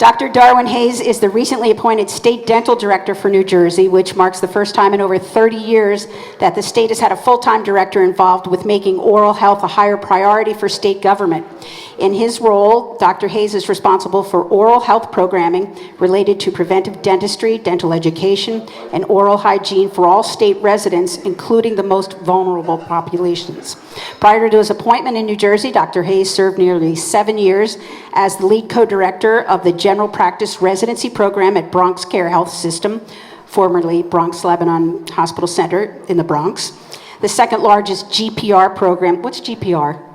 Dr. Darwin Hayes is the recently appointed State Dental Director for New Jersey, which marks the first time in over 30 years that the state has had a full-time director involved with making oral health a higher priority for state government. In his role, Dr. Hayes is responsible for oral health programming related to preventive dentistry, dental education, and oral hygiene for all state residents, including the most vulnerable populations. Prior to his appointment in New Jersey, Dr. Hayes served nearly 7 years as the lead co-director of the General Practice Residency Program at Bronx Care Health System, formerly Bronx Lebanon Hospital Center in the Bronx, the second largest GPR program. What's GPR?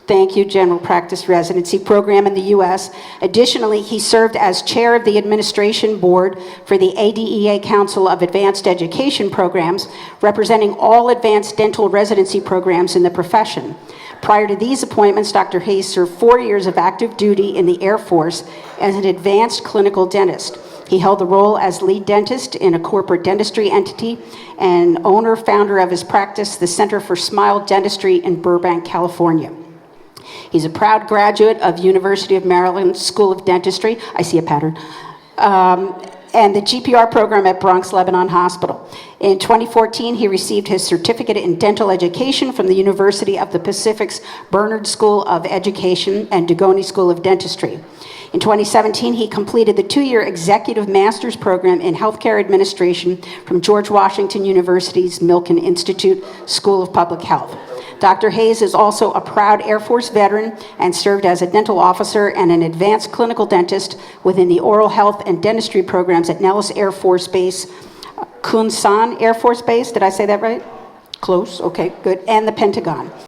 Thank you, General Practice Residency Program in the U.S. Additionally, he served as chair of the administration board for the ADEA Council of Advanced Education Programs, representing all advanced dental residency programs in the profession. Prior to these appointments, Dr. Hayes served 4 years of active duty in the Air Force as an advanced clinical dentist. He held the role as lead dentist in a corporate dentistry entity and owner-founder of his practice, the Center for Smile Dentistry in Burbank, California. He's a proud graduate of University of Maryland School of Dentistry. I see a pattern. And the GPR program at Bronx Lebanon Hospital. In 2014, he received his certificate in dental education from the University of the Pacific's Bernard School of Education and Dugoni School of Dentistry. In 2017, he completed the 2-year executive master's program in healthcare administration from George Washington University's Milken Institute School of Public Health. Dr. Hayes is also a proud Air Force veteran and served as a dental officer and an advanced clinical dentist within the oral health and dentistry programs at Nellis Air Force Base, Kunsan Air Force Base, did I say that right? Close, okay, good, and the Pentagon.